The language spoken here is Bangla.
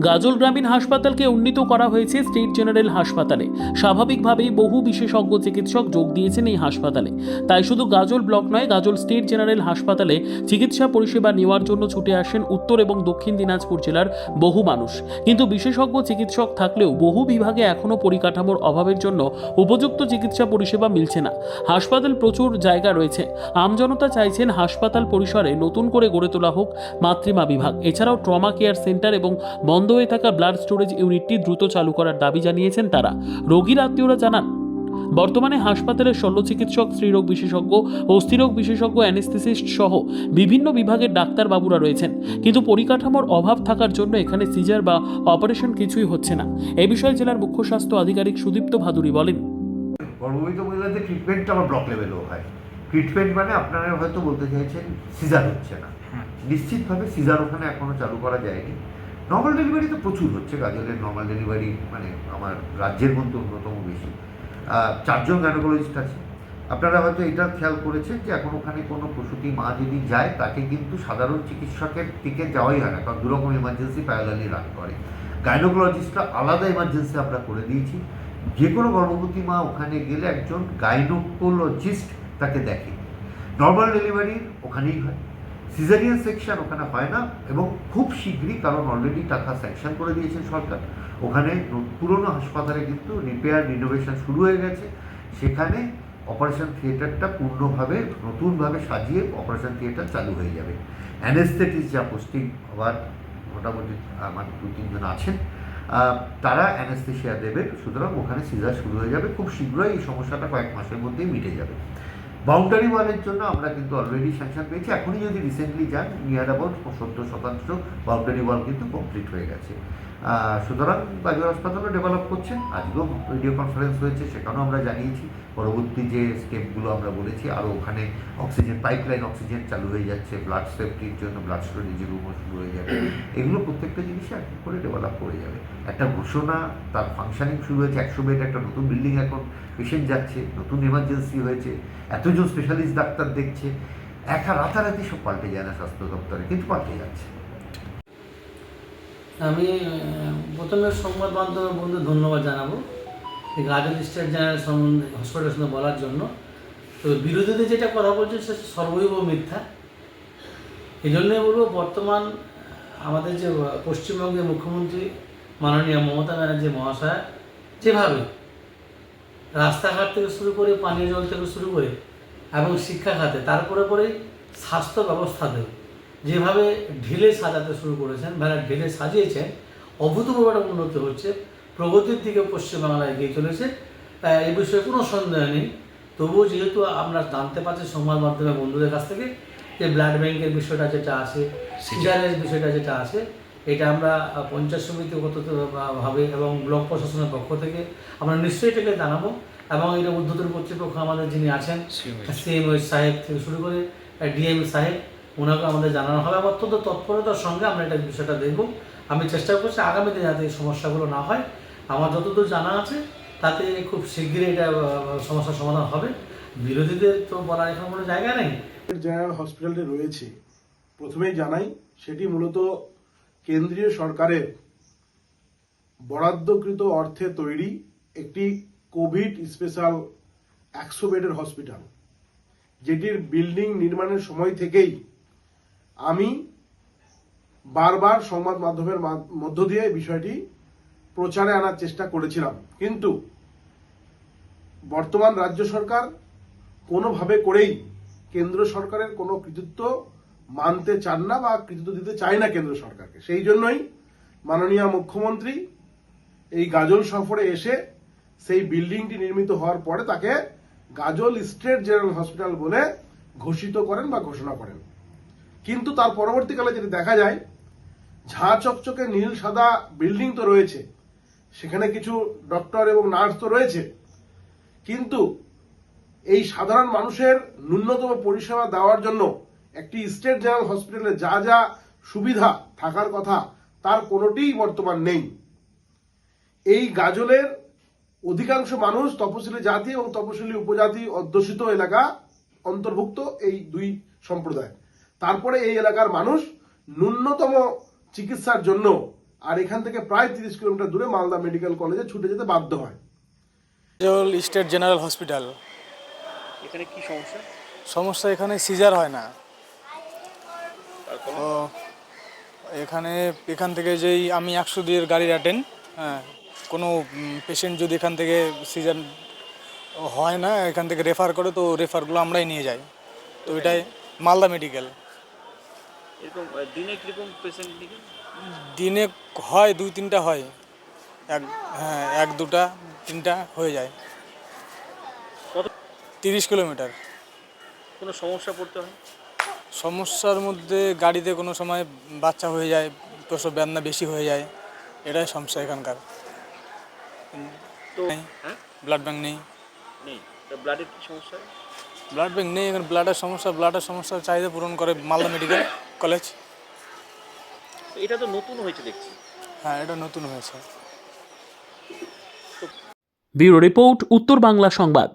গাজল গ্রামীণ হাসপাতালকে উন্নীত করা হয়েছে স্টেট জেনারেল হাসপাতালে। স্বাভাবিকভাবেই বহু বিশেষজ্ঞ চিকিৎসক যোগ দিয়েছেন এই হাসপাতালে। তাই শুধু গাজল ব্লক নয়, গাজল স্টেট জেনারেল হাসপাতালে চিকিৎসা পরিষেবা নেওয়ার জন্য ছুটে আসেন উত্তর এবং দক্ষিণ দিনাজপুর জেলার বহু মানুষ। কিন্তু বিশেষজ্ঞ চিকিৎসক থাকলেও বহু বিভাগে এখনও পরিকাঠামোর অভাবের জন্য উপযুক্ত চিকিৎসা পরিষেবা মিলছে না। হাসপাতাল প্রচুর জায়গা রয়েছে। আমজনতা চাইছেন হাসপাতাল পরিসরে নতুন করে গড়ে তোলা হোক মাতৃমা বিভাগ। এছাড়াও ট্রমা কেয়ার সেন্টার এবং বন্ধ হয়ে থাকা ব্লাড স্টোরেজ ইউনিটটি দ্রুত চালু করার দাবি জানিয়েছেন তারা। রোগীর আত্মীয়রা জানান, বর্তমানে হাসপাতালের শল্য চিকিৎসক, স্ত্রীরোগ বিশেষজ্ঞ, অস্থিরোগ বিশেষজ্ঞ, অ্যানেস্থেসিস্ট সহ বিভিন্ন বিভাগের ডাক্তারবাবুরা রয়েছেন, কিন্তু পরিকাঠামোর অভাব থাকার জন্য এখানে সিজার বা অপারেশন কিছুই হচ্ছে না। এ বিষয়ে জেলার মুখ্য স্বাস্থ্য আধিকারিক সুদীপ্ত ভাদুরী বলেন, গর্ভবতী মহিলাদের ট্রিটমেন্টটা আমার ব্লক লেভেলেও হয়। ট্রিটমেন্ট মানে আপনারা হয়তো বলতে চাইছেন সিজার হচ্ছে না। নিশ্চিতভাবে সিজার ওখানে এখনো চালু করা যায়নি। নর্মাল ডেলিভারি তো প্রচুর হচ্ছে। গাজলের নর্মাল ডেলিভারি মানে আমার রাজ্যের মধ্যে অন্যতম বেশি। 4 জন গাইনোকোলজিস্ট আছে। আপনারা হয়তো এটা খেয়াল করেছেন যে এখন ওখানে কোনো প্রসূতি মা যদি যায় তাকে কিন্তু সাধারণ চিকিৎসকের দিকে যাওয়াই হয় না, কারণ দুরকম এমার্জেন্সি প্যারালালি রান করে। গাইনোকোলজিস্টরা আলাদা এমার্জেন্সি আমরা করে দিয়েছি। যে কোনো গর্ভবতী মা ওখানে গেলে একজন গাইনোকোলজিস্ট তাকে দেখে। নর্মাল ডেলিভারি ওখানেই হয়, সিজারিয়ান সেকশন ওখানে হয় না। এবং খুব শীঘ্রই, কারণ অলরেডি টাকা স্যাংশন করে দিয়েছেন সরকার, ওখানে পুরনো হাসপাতালে কিন্তু রিপেয়ার রিনোভেশন শুরু হয়ে গেছে। সেখানে অপারেশন থিয়েটারটা পূর্ণভাবে নতুনভাবে সাজিয়ে অপারেশন থিয়েটার চালু হয়ে যাবে। অ্যানেস্থেটিস্ট যা পোস্টিং হওয়ার মোটামুটি আমার 2-3 জন আছেন, তারা অ্যানেস্থেশিয়া দেবেন। সুতরাং ওখানে সিজার শুরু হয়ে যাবে খুব শীঘ্রই। এই সমস্যাটা কয়েক মাসের মধ্যেই মিটে যাবে। বাউন্ডারি ওয়ালের জন্য আমরা কিন্তু অলরেডি স্যাংশন পেয়েছি। এখনই যদি রিসেন্টলি যান, নিয়ার অ্যাবাউট 70% বাউন্ডারি ওয়াল কিন্তু কমপ্লিট হয়ে গেছে। সুতরাং গাজল হাসপাতালও ডেভেলপ করছে। আজকেও ভিডিও কনফারেন্স হয়েছে, সেখানেও আমরা জানিয়েছি পরবর্তী যে স্টেপগুলো আমরা বলেছি। আরও ওখানে অক্সিজেন পাইপলাইন, অক্সিজেন চালু হয়ে যাচ্ছে, ব্লাড সেফটির জন্য ব্লাড স্টোরেজের রুমও শুরু হয়ে যাবে। এগুলো প্রত্যেকটা জিনিসই এক করে ডেভেলপ করে যাবে। একটা ঘোষণা, তার ফাংশনিং শুরু হয়েছে। 100 বেড একটা নতুন বিল্ডিং, এখন পেশেন্ট যাচ্ছে, নতুন এমার্জেন্সি হয়েছে, এতজন স্পেশালিস্ট ডাক্তার দেখছে। রাতারাতি সব পাল্টে যায় না স্বাস্থ্য দপ্তরে, কিন্তু পাল্টে যাচ্ছে। আমি প্রথমে সংবাদ মাধ্যমের বন্ধু ধন্যবাদ জানাবো এই গাজল স্টেট জেনারেল সম্বন্ধে হসপিটালের সঙ্গে বলার জন্য। তো বিরোধীদের যেটা কথা বলছে সে সর্বৈব মিথ্যা। এই জন্যই বলবো, বর্তমান আমাদের যে পশ্চিমবঙ্গের মুখ্যমন্ত্রী মাননীয় মমতা ব্যানার্জি মহাশয় যেভাবে রাস্তাঘাট থেকে শুরু করে, পানীয় জল থেকে শুরু করে এবং শিক্ষা খাতে, তারপরে পরে স্বাস্থ্য ব্যবস্থাতে যেভাবে ঢেলে সাজাতে শুরু করেছেন, ঢেলে সাজিয়েছেন, অভূতপূর্ব একটা উন্নতি হচ্ছে, প্রগতির দিকে পশ্চিমবাংলা এগিয়ে চলেছে। এই বিষয়ে কোনো সন্দেহ নেই। তবুও যেহেতু আমরা জানতে পারছি সংবাদ মাধ্যমের বন্ধুদের কাছ থেকে যে ব্লাড ব্যাংকের বিষয়টা যেটা আছে, সিজারের বিষয়টা যেটা আছে, এটা আমরা পঞ্চায়েত সমিতিগতভাবে এবং ব্লক প্রশাসনের পক্ষ থেকে আমরা নিশ্চয়ই এটাকে জানাবো। এবং এটা উদ্বোধন কর্তৃপক্ষ আমাদের যিনি আছেন, সিএমও সাহেব থেকে শুরু করে ডিএম সাহেব, ওনাকে আমাদের জানানো হবে। অত্যন্ত তৎপরতার সঙ্গে আমরা এটা বিষয়টা দেখব। আমি চেষ্টা করছি আগামীতে যাতে এই সমস্যাগুলো না হয়। আমার যতদূর জানা আছে তাতে খুব শীঘ্রই এটা সমস্যার সমাধান হবে। বিরোধীদের তো বলার এখন কোনো জায়গা নেই। জেনারেল হসপিটালটি রয়েছে, প্রথমেই জানাই সেটি মূলত কেন্দ্রীয় সরকারের বরাদ্দকৃত অর্থে তৈরি একটি কোভিড স্পেশাল 100 বেডের হসপিটাল, যেটির বিল্ডিং নির্মাণের সময় থেকেই আমি বারবার সংবাদ মাধ্যমের মধ্য দিয়ে বিষয়টি প্রচারে আনার চেষ্টা করেছিলাম। কিন্তু বর্তমান রাজ্য সরকার কোনোভাবে করেই কেন্দ্র সরকারের কোনো কৃতিত্ব মানতে চান না বা কৃতিত্ব দিতে চায় না কেন্দ্র সরকারকে। সেই জন্যই মাননীয় মুখ্যমন্ত্রী এই গাজল সফরে এসে সেই বিল্ডিংটি নির্মিত হওয়ার পরে তাকে গাজল স্টেট জেনারেল হসপিটাল বলে ঘোষিত করেন বা ঘোষণা করেন। কিন্তু তার পরবর্তীকালে যেটি দেখা যায়, ঝাঁ চকচকে নীল সাদা বিল্ডিং তো রয়েছে, সেখানে কিছু ডক্টর এবং নার্স তো রয়েছে, কিন্তু এই সাধারণ মানুষের ন্যূনতম পরিষেবা দেওয়ার জন্য একটি স্টেট জেনারেল হসপিটালে যা যা সুবিধা থাকার কথা তার কোনোটিই বর্তমান নেই। এই গাজলের অধিকাংশ মানুষ তপশিলি জাতি এবং তপশিলি উপজাতি অধ্যুষিত এলাকা অন্তর্ভুক্ত, এই দুই সম্প্রদায়। তারপরে এই এলাকার মানুষ ন্যূনতম চিকিৎসার জন্য আর এখান থেকে প্রায় 30 কিলোমিটার দূরে মালদা মেডিকেল কলেজে ছুটে যেতে বাধ্য হয়। গাজল স্টেট জেনারেল হসপিটাল। এখানে কি সমস্যা? সমস্যা এখানে সিজার হয় না। ও এখান থেকে যেই আমি 102 এর গাড়ির অ্যাটেন্ড, হ্যাঁ, কোনো পেশেন্ট যদি এখান থেকে সিজার হয় না, এখান থেকে রেফার করে, তো রেফারগুলো আমরাই নিয়ে যাই। তো এটাই মালদা মেডিকেল। এরকম দিনে কিরকম পেশেন্ট নিকে? দিনে হয় 2-3টা হয়, হ্যাঁ 1-2টা 3টা হয়ে যায়। কত? 30 কিলোমিটার। কোনো সমস্যা পড়তে হয়? সমস্যার মধ্যে গাড়িতে কোনো সময় বাচ্চা হয়ে যায়, প্রসব বেদনা বেশি হয়ে যায়, এটাই সমস্যা এখানকার। তো হ্যাঁ, ব্লাড ব্যাঙ্ক নেই। নেই। তো ব্লাডের কি সমস্যা? ব্লাড ব্যাঙ্ক নেই এখানে। ব্লাডের সমস্যার চাহিদা পূরণ করে মালদা মেডিকেল কলেজ। তো এটা তো নতুন হয়েছে দেখছি। হ্যাঁ, এটা নতুন হয়েছে। ব্যুরো রিপোর্ট, উত্তর বাংলা সংবাদ।